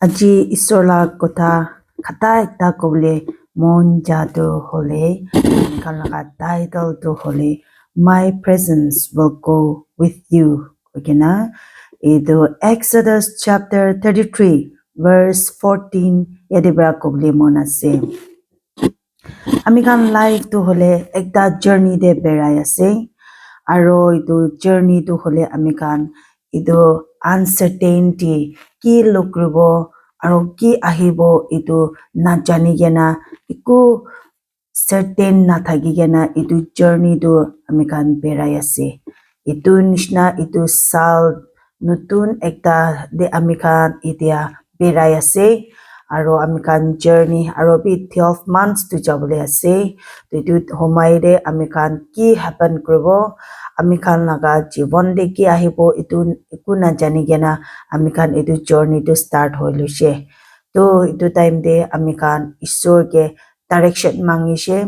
আজি ইছৰলা কথা khata ekta kobole mon jadu hole kanlaga title to hole my presence will go with you okena edo Exodus chapter 33 verse 14 yadibra kobole mon ase ami kan life to hole ekta journey de berai ase aro edu journey to hole ami kan edu uncertainty ki lokribo aro ki ahibo edu na jani gena iku certain na thagi gena edu journey do ami kan berai ase edu nishna edu sal nutun ekta de ami kan itia berai ase aro ami kan journey aro bi 12 months to jabole ase edu homai de ami kan ki happen kribo ami kan laga jibon de ki ahibo edu iku na jani gena ami kan edu journey to start hoilushe to edu time de ami kan isor ke direction mangishe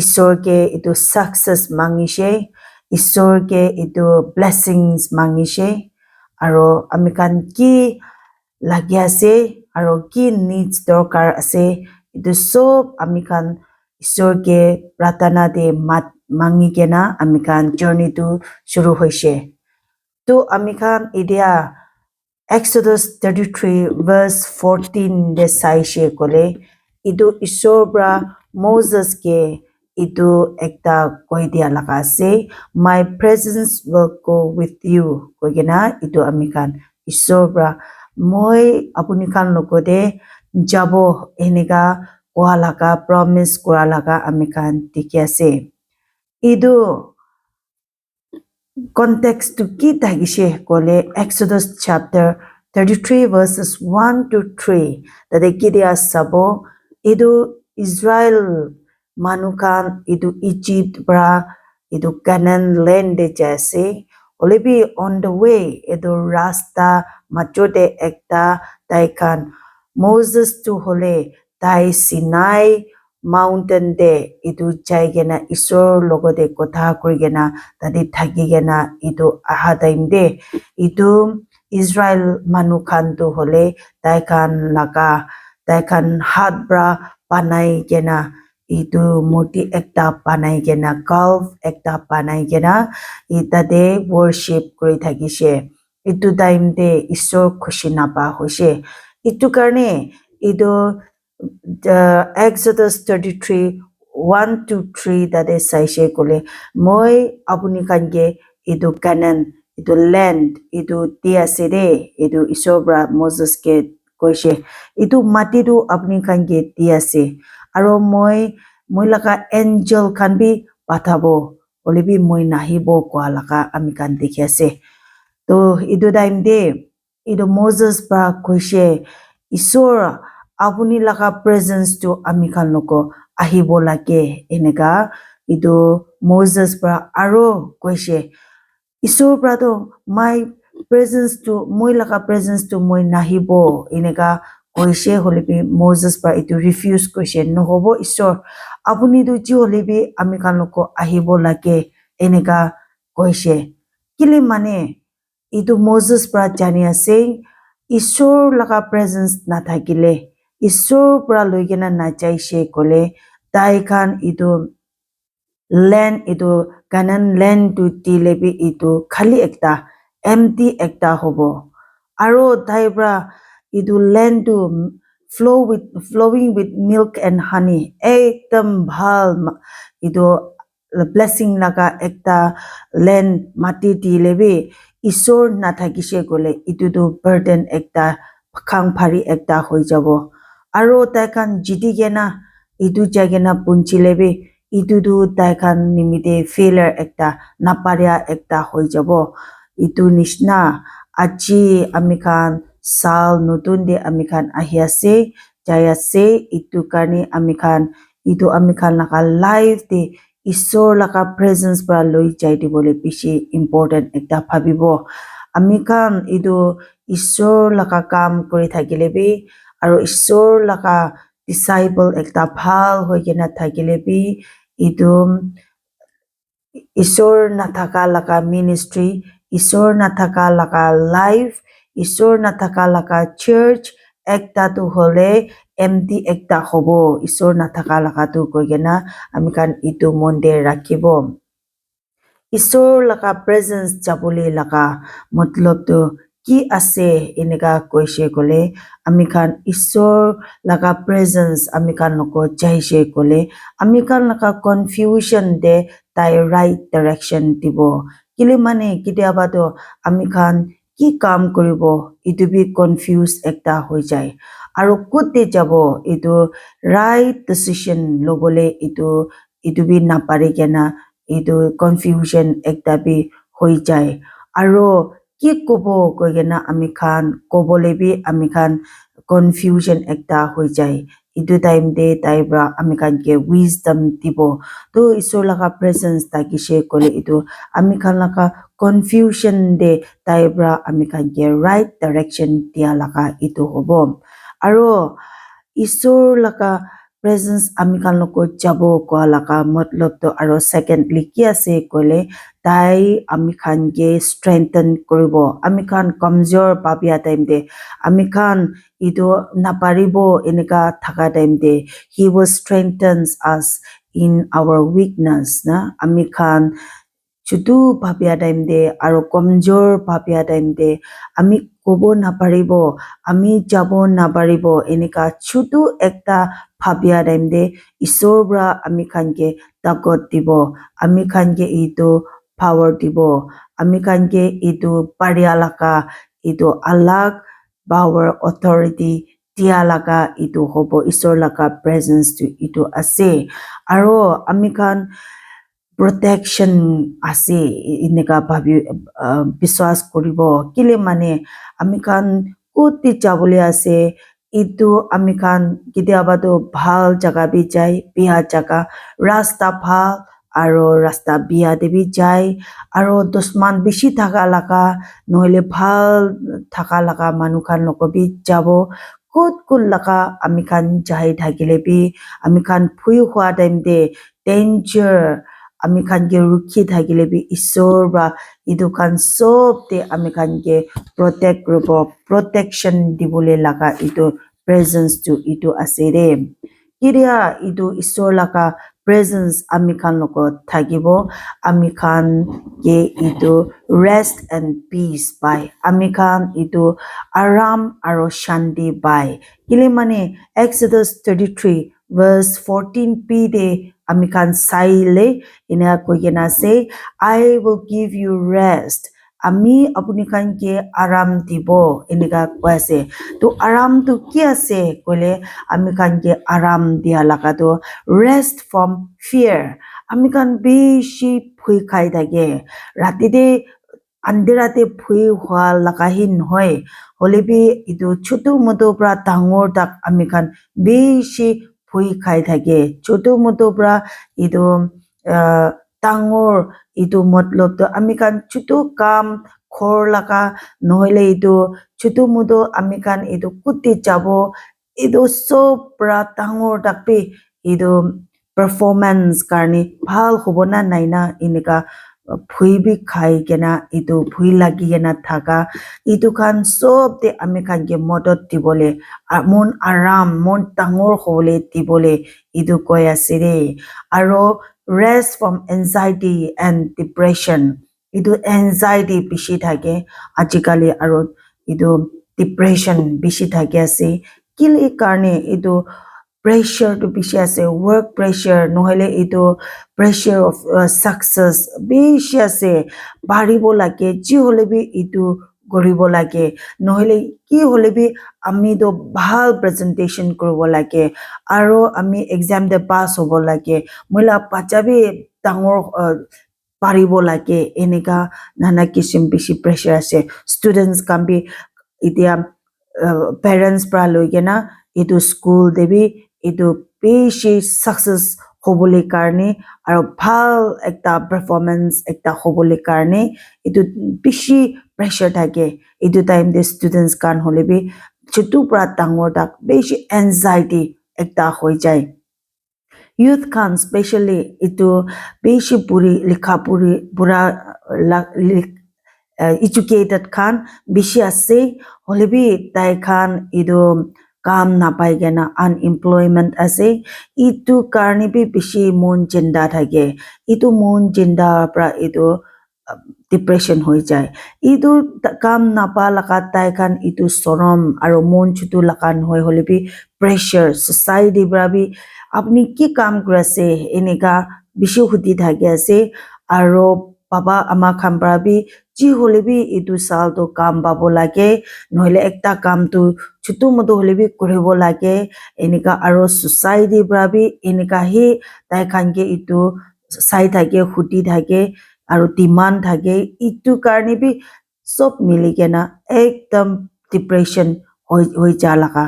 isor ke edu success mangishe isor ke edu blessings mangishe aro ami kan ki lagi ase aro ki needs dorkar ase edu sob ami kan isor ke pratana de mat mangi kena ami kan journey to shuru hoishe to ami kan idia Exodus 33 verse 14 de saishe kole idu isobra Moses ke idu ekta koi dia laga ase my presence will go with you koigena idu ami kan isobra moi apuni kan logode jabo enega koa laga promise kora laga ami kan dikhi ase idu context to ki tagishe kole Exodus chapter 33 verses 1 to 3 tade kidia sabo idu Israel manukan idu Egypt bra idu Canaan land de jaise olebi on the way idu rasta machode ekta taikan Moses to hole tai Sinai mountain de idu jaigena isor logode kotha kurigena tade thagigena idu aha time de idu Israel manukan to hole taikan laga taikan hat bra panai gena idu murti ekta panai gena calf ekta panai gena itade worship kuri thagishe itu time de isor khushi napa hoishe itu karne idu Exodus 33 1 to 3 tade saishe kole moi apuni kange idu Canaan idu land idu tia sede idu isobra Moses ke koishe idu mati du apni kange tia se aro moi laga angel kan bi pathabo olebi moi nahibo kwa laga ami kan dekhi ase to idu time de idu Moses pra koishe isor apuni laga presence to ami kan loko ahibo lage eneka idu Moses pra aro koishe isor pra to my presence to moi laga presence to moi nahibo eneka koishe holebi Moses pra itu refuse koishe no hobo isor apuni du ji holebi ami kan loko ahibo lage eneka koishe kile mane itu Moses pra jani ase isor laga presence na thakile isor pra loigena na jaishe kole tai kan itu land itu Canaan land to tilebi itu khali ekta empty ekta hobo aro daibra itu land to flowing with milk and honey ekdam bhal itu blessing laga ekta land mati tilebi isor na thakishe gole itu do burden ekta khang phari ekta hoi jabo aro taikan jidi gena itu jagena punchilebi itu du taikan nimite failure ekta naparia ekta hoi jabo itu nishna aji amikan sal nutun de amikan ahiase jayase itu karni amikan itu amikan laga life de isor laga presence pra loi jai dibole bishi important ekta bhabibo amikan itu isor laga kam kuri thakile bi aro isor laga disciple ekta bhal hoigena thakile bi itu isor nathaka laga ministry isor nathaka laga life isor nathaka laga church ekta tu hole empty ekta hobo isor na thaka laga tu koigena amikhan itu monde rakhibo isor laga presence jabole laga matlab tu ki ase eneka koishe kole amikhan isor laga presence amikhan loko jaishe kole amikhan laga confusion de tai right direction dibo kile mane kitiaba to amikhan ki kaam koribo itu bi confuse ekta hoi jai aru kote jabo itu right decision lobole itu bi napari kena itu confusion ekta bi hoi jai aru ki kobo koigena amikhan kobole bi amikhan confusion ekta hoi jai itu time de tai bra amikhan ke wisdom dibo to isor laga presence takishe kole itu amikhan laga confusion de tai bra amikhan ke right direction dia laga itu hobo aru isor laga presence amikhan loko jabo kwa laga matlab to aro secondly ki ase kole tai amikhan ke strengthen koribo amikhan kamjor babia time de amikhan itu naparibo eneka thaka time de he will strengthen us in our weakness na amikhan chutu bhabia time de aro kamjor bhabia time de ami kobo naparibo ami jabo naparibo eneka chutu ekta bhabia time de isor bra amikhan ke takot dibo amikhan ke itu power dibo amikhan ke itu paria laka itu alag power authority dia laga itu hobo isor laga presence to itu ase aro amikhan protection ase ineka bhabi biswas koribo kile mane amikhan koti jabole ase itu amikhan kitiaba to bhal jaga bi jai bia jaga rasta bhal aro rasta bia de bi jai aro dusman bishi thaka laga noile bhal thaka laga manu khan loko bi jabo kut laga amikhan jai thakile bi amikhan phui hwa time de danger amikhan ke rukhi thakile bi isor ba itu khan sob te amikhan ke protect koribo protection dibole laga itu presence to itu ase re kiria itu isor laga presence amikhan loko thakibo amikhan ke itu rest and peace pai amikhan itu aram aro shanti pai kile mane Exodus 33 verse 14b de amikhan saile ina koigena say I will give you rest ami apuni khan ke aram dibo enika kwase to aram to ki ase kole ami khan ke aram dia laga to rest from fear ami khan beshi phui khai thake rati de andirate phui hwa laga hin hoy holebi itu chutu moto pra dangor tak ami khan beshi phui khai thake chutu moto pra itu tangor itu matlab to amikhan chutu kam khor laga noile itu chutu mudo amikhan itu kuti jabo itu sob pra tangor dakpe itu performance karni bhal hobona naina inika phui bi khai kena itu phui lagi kena thaka itu khan sob te amikhan ke modot dibole mon aram mon tangor hole dibole itu koi asire aro rest from anxiety and depression itu anxiety bishi thake ajikali aro itu depression bishi thake ase kile karne itu pressure to bishi ase work pressure nohole itu pressure of success bishi ase baribo lage ji hole bi itu goribo lage nohole ki hole bi ami do bhal presentation koribo lage aro ami exam de pass hobo lage moila pachabi tangor paribo lage eneka nana kisim bishi pressure ase students can be itia parents pra loigena itu school debi itu bishi success hobole karne aro bhal ekta performance ekta hobole karne itu bishi pressure thake itu time de students kan holebi chutu pra tangor tak bishi anxiety ekta hoi jai youth khan specially itu beshi puri likha puri pura educated khan bishi ase holebi tai khan idu কাম নাপাই কেনা unemployment আছে ইটো কাৰণে B বেছি মন চিন্তা থাকে ইটো মন চিন্তাৰ পৰা ইটো ডিপ্ৰেশন হৈ যায় ইটো কাম নাপা লাকা তাই খান ইটো চৰম আৰু মন চুটো লাকা নহয় হলে বি প্ৰেছাৰ সোসাইটি পৰা বি আপুনি কি কাম কৰি আছে এনেকা বেছি সুধি থাকে আছে আৰু বাবা আমা খান পৰা বি যি হলে বি ইটো সাল তো কাম পাব লাগে নহলে একটা কাম তো ছোটো মটো হলে বি কৰিব লাগে এনেকা আৰু সোসাইটি পৰা বি এনেকা হি তাই খানকে ইটো চাই থাকে সুধি থাকে আৰু ডিমান্ড থাকে ইটো কাৰণে বি সব মিলি কেনা একদম ডিপ্ৰেশন হৈ যা লাকা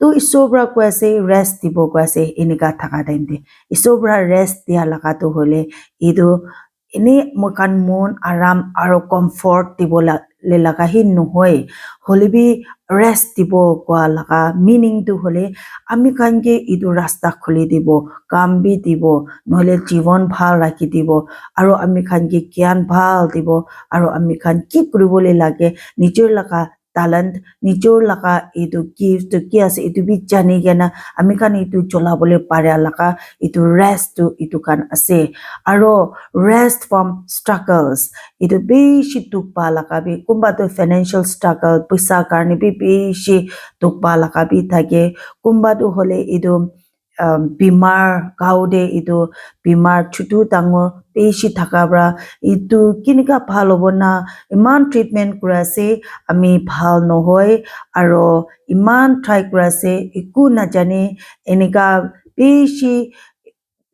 তো ঈশ্বৰ পৰা কৈ আছে ৰেষ্ট দিব কৈ আছে এনেকা থাকা টাইমতে ঈশ্বৰ পৰা ৰেষ্ট দিয়া লাকাটো হলে ইটো এনে মকান মন আৰাম আৰু কমফৰ্ট দিব লাকা হি নহয় হলে বি ৰেষ্ট দিব কোৱা লাকা মিনিং তো হলে আমি কানকে ইটো ৰাস্তা খুলি দিব কাম বি দিব নহলে জীৱন ভাল ৰাখি দিব আৰু আমি খানকে জ্ঞান ভাল দিব আৰু আমি খান কি কৰিবলৈ লাগে নিজৰ লাকা talent নিজৰ লাকা ইটো gift তো কি আছে ইটো বি জানি কেনা আমি খান ইটো চলাবলৈ পাৰে লাকা ইটো rest তো ইটো খান আছে আৰু rest from struggles ইটো বেছি দুখ পা লাকা বি কোনবা তো financial struggle পইচা কাৰণে বি বেছি দুখ পা লাকা বি থাকে কোনবা তো হলে ইটো বিমাৰ গাউদে ইটো বিমাৰ ছুটু ডাঙৰ বেছি থাকা পৰা ইটো কিনিকা ভাল হ'ব না ইমান ট্ৰিটমেন্ট কৰা আছে আমি ভাল নহয় আৰু ইমান ট্ৰাই কৰা আছে একো নাজানে এনেকা বেছি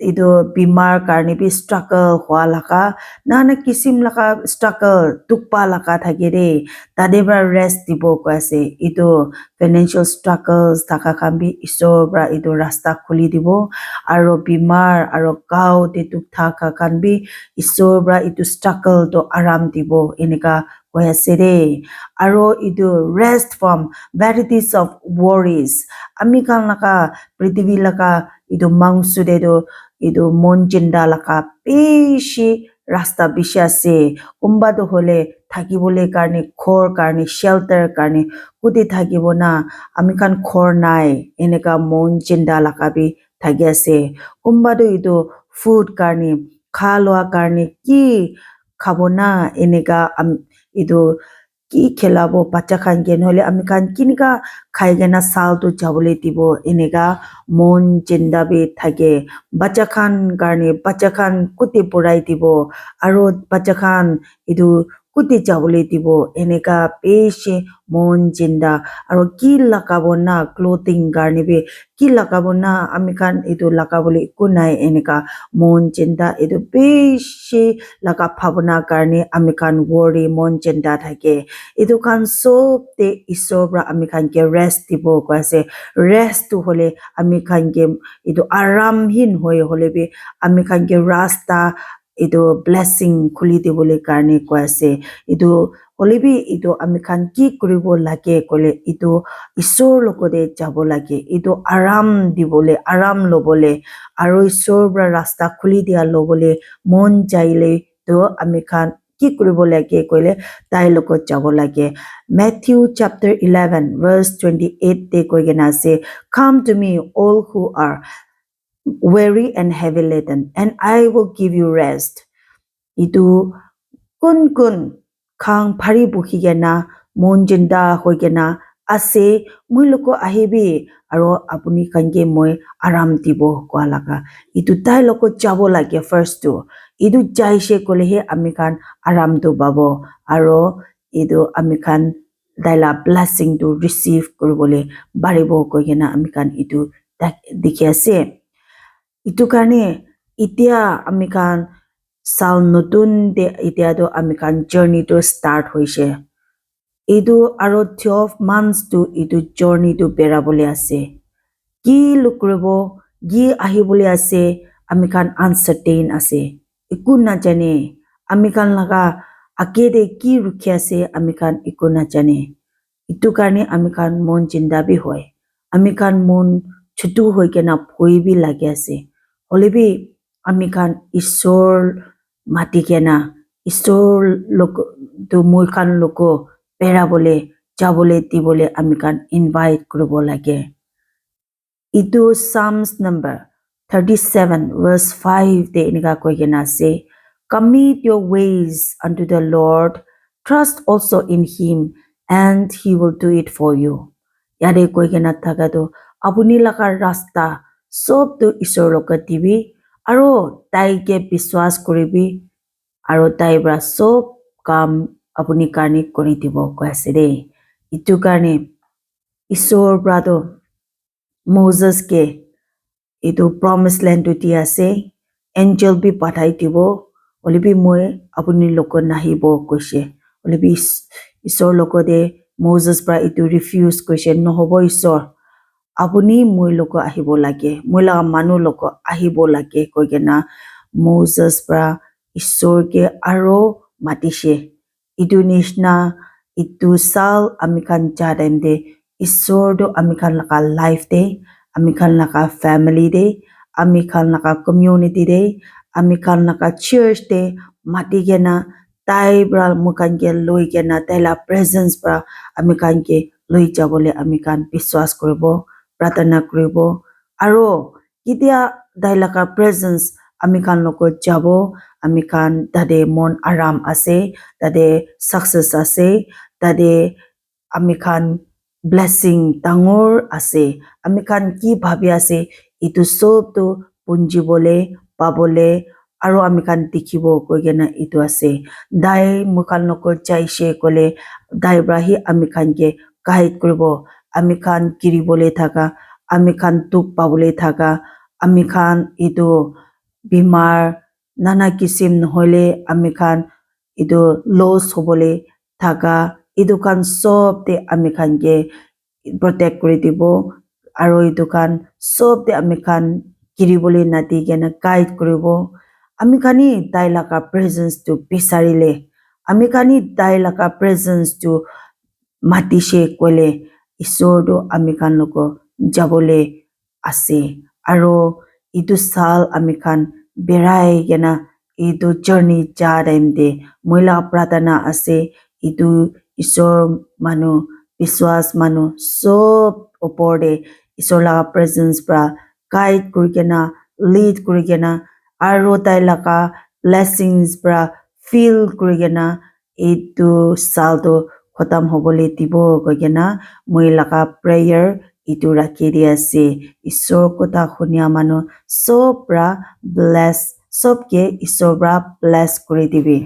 ইটো বিমাৰ কাৰণে বি struggle হোৱা লাকা না কিছিম লাকা struggle দুখপা লাকা থাকে দে তাতে পৰা rest দিব কৈ আছে ইটো financial struggles থাকা খান বি ঈশ্বৰ পৰা ইটো ৰাস্তা খুলি দিব আৰু বিমাৰ আৰু গাঁৱতে দুখ থাকা খান বি ঈশ্বৰ পৰা ইটো struggle তো আৰাম দিব এনেকা কৈ আছে দে আৰু ইটো rest from varieties of worries আমি খান লাকা পৃথিৱী লাকা ইটো মাংসু দে do ইটো মন চিন্তা লাকা বেছি ৰাস্তা বেছি আছে কোনবা তো হলে থাকিবলৈ কাৰণে ঘৰ কাৰণে shelter কাৰণে কুটি থাকিব না আমি খান ঘৰ নাই এনেকা মন চিন্তা লাকা বি থাকি আছে কোনবা তো ইটো food কাৰণে খা লোৱা কাৰণে কি খাব না এনেকা ইটো কি খেলাব বাচ্চা খান কে নহলে আমি খান কিনিকা খাই কেনা সাল তো যাবলৈ দিব এনেকা মন চিন্তা বি থাকে বাচ্চা খান কাৰণে বাচ্চা খান কুটি পৰাই দিব আৰু বাচ্চা খান ইটো কুটি যাবলৈ দিব এনেকা বেছি মন চিন্তা আৰু কি লাগাব না clothing কাৰণে বি কি লাগাব না আমি খান ইটো লাগাবলৈ একো নাই এনেকা মন চিন্তা ইটো বেছি লাগা ভাৱনা কাৰণে আমি খান worry মন চিন্তা থাকে ইটো খান সব তে ঈশ্বৰ পৰা আমি খান কে rest দিব কৈ আছে rest তো হলে আমি খান কে ইটো আৰামহীন হৈ হলে বি আমি খান কে ৰাস্তা ইটো blessing খুলি দিবলৈ কাৰণে কৈ আছে ইটো হলে বি ইটো আমি খান কি কৰিব লাগে কলে ইটো ঈশ্বৰ লগতে যাব লাগে ইটো আৰাম দিবলৈ আৰাম লবলৈ আৰু ঈশ্বৰ পৰা ৰাস্তা খুলি দিয়া লবলৈ মন যাইলে তো আমি খান কি কৰিব লাগে কলে তাই লগত যাব লাগে Matthew chapter 11 verse 28 তে কৈ কেনা আছে come to me all who are weary and heavy laden and I will give you rest itu kun khang phari bukhi gena mon jinda hoi gena ase moi loko ahibi aro apuni kange moi aram dibo kwa laga itu tai loko jabo lage first to itu jaise kole he ami kan aram to babo aro itu ami kan daila blessing to receive koribole baribo koi gena ami kan itu dikhi ase itu karne itia ami kan সাল নতুন দে এতিয়া তো আমি কান journey তো start হইছে এইটো আৰু 12 months তো এইটো জাৰ্নি তো বেৰাবলৈ আছে কি লুকৰব কি আহিবলৈ আছে আমি কান আনসাৰ্টেইন আছে একো নাজানে আমি কান লাগা আকেদে কি ৰখি আছে আমি কান একো নাজানে ইটো কাৰণে আমি কান মন চিন্তা বি হয় আমি কান মন ছুটু হৈ কেনা ভয় বি লাগে আছে হলেবি আমি কান ঈশ্বৰ মাটি কেনা ঈশ্বৰ লোক তো মই খান লোক পেৰাবলে যাবলে দিবলে আমি কান ইনভাইট কৰিব লাগে Itu Psalms number 37 verse 5 de inika koigena ase. Commit your ways unto the Lord, trust also in him, and he will do it for you. Yare koigena thakado apuni laka rasta sob tu isor loka dibi aro tai ke biswas koribi aro tai bra sob kam apuni karni kori dibo ko ase de. Itu karne isor brado Moses ke itu promised land to dia ase angel bi pathai dibo olibi moi apuni loko nahibo koise olibi isor loko de Moses pra itu refuse koise no hobo isor apuni moi loko ahibo lage moi la manu loko ahibo lage koigena Moses pra isor ke aro matishe itu nishna itu sal amikan jadem de isor do amikan laka life de amikan laka family de amikan laka community de amikan laka church de mati gena tai bra mukan ke loi gena tai la presence bra amikan ke loi jabole amikan biswas koribo pratana koribo aro kitia dai laka presence amikan loko jabo amikan tade mon aram ase tade success ase tade amikan blessing tangor ase amikan ki bhabi ase itu sob tu punji bole pabole aro amikan dikhibo koigena itu ase dai mukan loko jaise kole dai brahi amikan ke guide koribo amikan kiribole thaka amikan tuk pabole thaka amikan itu bimar nana kisim nohole amikan itu loss hobole thaka itu kan sob te amikan ke protect kori dibo aro itu kan sob te amikan kiribole nati gena guide koribo amikani dai laka presence to bisarile amikani dai laka presence to matishe kole isor do amikan loko jabole ase aro itu sal amikan berai gena itu journey ja time de moila pratana ase itu isor manu biswas manu sob opor de isor la presence pra guide kurigena lead kurigena aro tai laka blessings pra feel kurigena itu saldo khotam hobole dibo koigena moi laka prayer itu rakhi di ase isor kota khunia manu sob pra bless sob ke isor pra bless kuri dibi